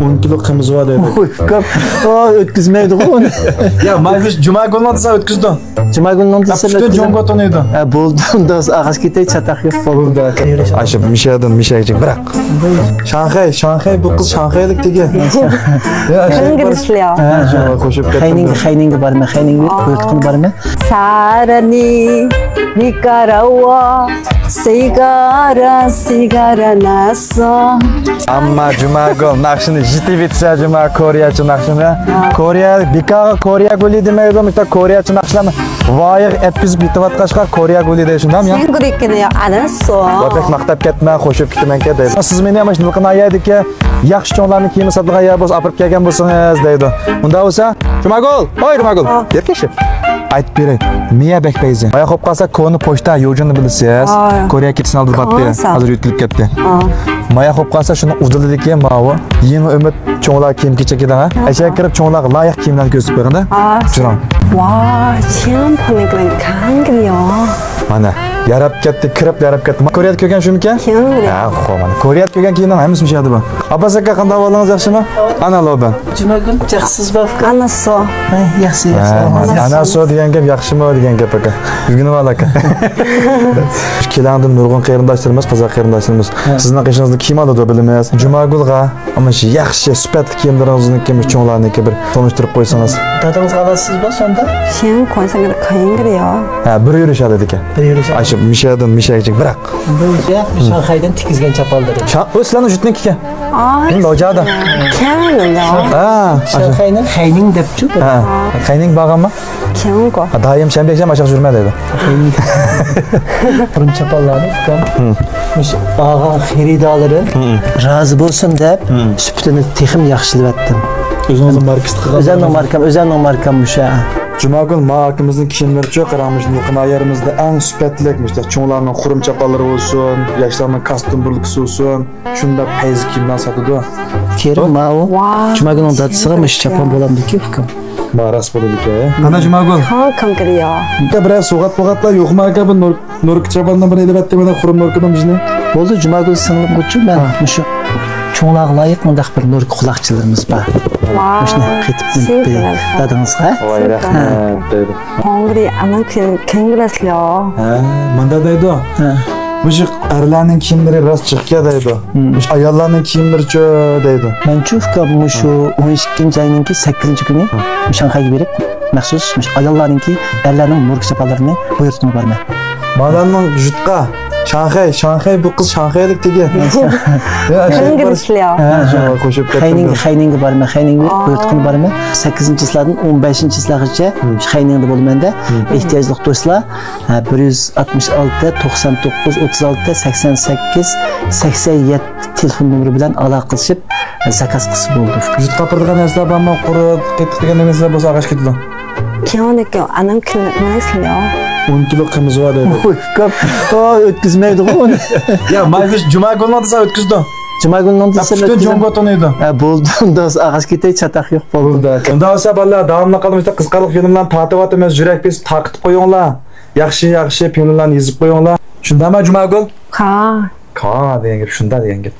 10 kilo kırmızı var dedi. Ukam. Ötküzmeydi onu. Ya mayfiş cuma günü olsa ötküzdü. Cuma günü oldu Ya sen püskü jongo tonuydu. Buldu da ağaç gitey çatak yok buldu. Ayşe bir şey adın bir şey geçecek bırak. Şanghay bu kız Şanghaylık dege. Ya İngilizce. koşup Hayning var mı? Hayning buyurtun var mı? Sarani Nicaragua sigara nasa. Amma cuma gün nakşını ciddi bitse cuma Koreyaçı nakşını. Koreya guli demeyi de işte Koreyaçı nakşını. Vay etkiz bitivat kaçka Koreya guli de şundan ya. English ya anasо. Vapek maktab ketme, koşup gitmen ke deydi. Siz meni ama şimdi qana ayaydik ki, yaxshi cho'nglarni kiyimi satdigan aya bo'lsa, apirib kelgan bo'lsangiz deydi. Unda bo'lsa, Jumagul, hoy Jumagul, erkashib. Aytib beray, miya bekbayzi. Oyoq qo'yib qolsa, koni pochta yo'jini bilasiz. Koreya ketishni oldi batdi. Hozir yutilib ketdi. Maya qo'yib qolsa, shuni udildiki, mavi, yangi umid cho'nglar kiyim kecha kedan ha. Acha kirib cho'nglarga loyiq kiyimlarni ko'rsatib berganda. Juran. Wow, chiam poniqlan kangriyo. Mana yarab ketdi, kirib yarab ketdi. Koreyaga kelgan shumiki? Kim? Ha, xo'mani. Koreyaga kelgan kiyimdan hammasi mishadi bu. Abbas aka qanday ahvolingiz yaxshimi? Ana loban. Cuma günü yaxsız bafka. Anasо. Yaxşı. Ana so degan gap yaxshimi degan gap aka. Yurgini val aka. Kelandin nurg'un qarindoshlarimiz, qozoq qarindoshlarimiz. Sizning qishingizni kiyim oladi bilamiz. Jumagulga ama shu yaxshi sifatli kiyimlaringizni kiymiş cho'nglarniki bir tanishtirib qo'ysangiz. Dadınız alasız ba sonda? Chiam qo'ysang kangriyo. Ha, bir yurishadi ekan. Bir yürüyüş. Ayşe mishadan mishagachik bırak. Bu Şanghay'dan tikizgen çapalları. O'slarni jutniki aka. Endi ojada. Kangriyo. Ha, Şanghay'dan Hayning depçu. ha. Qayning bag'ammi? Kangko. Dayım Şembekcan aşağı sürme dedi. Burun çapalları. Ağa xeridaları razı bolsun dep süpütünü texim yaxşılap etdim. Özünüzün markası. Özenli markam müşa. Cumagul mahakimizin kişileri çok aramış. Nukuna yerimizde en süpetlekmiş. Çoğularının kurum çapaları olsun, yaşlarının kastım burlukusu olsun. Şunda peyzi kimden satıdı? Kerim ma o. Cuma günü onda sığamış çapan bolam diki fıkım. Maras bolu dike. Ana Cumagul. Kangriyo. Da biraz soğuk boğatla yok mu akabı Nurk çapandan bir elbet demeden kurum Nurk'dan bizne. Oldu Cuma günü sınırım kutu ben şu çoğulağı layık mındak bir Nurk kulakçılarımız var. Şuna kıtıp dadınız ha? Vay rahmet dedi. Kangri anan kangriyo. Manda deydi o. Müşük erlerinin kiyimleri rast çıkya deydi. Müşük ayarlarının kiyimleri çö deydi. Ben çufka şu 12. ayınınki 8. günü Şanghay'a verip məxsus ayollarınki erlerinin Nurk çapalarını buyurtunu var mı? Madanın jutka. Şanghay bu kız Şanghaylık dege. Kangriyo. Koşup kettim. Hayning var mı? Hayning buyurtunu var mı? 8. ıslardan 15. ıslargacha Hayning'de bolmanda ehtiyaclı dostlar 166 99 36 88 87 telefon numuru bilen alaqılışıp zakaz qilib bo'ldi. Jutka pırdıgan nesler bana kuru kettik degen nesler bolsa ağaç ketdi. Kiyoniki anan kangriyo. 10 kilo kırmızı var dedi. Ukam. Ötküzmeydi onu. Ya mayfiş cuma günü olsa ötküzdü. Cuma günü oldu Ya püskü jongo tonuydu. Buldu da ağaç gitey çatak yok buldu. Unda olsa balla davamlı kalım işte kızkarlık filmlerini tatip atımız yürek biz takıp koyuyorlar. Yaxşı filmlerini yazıp koyuyorlar. Şunda mı cuma gün? Ha. Ka deyen gep şunda deyen gep.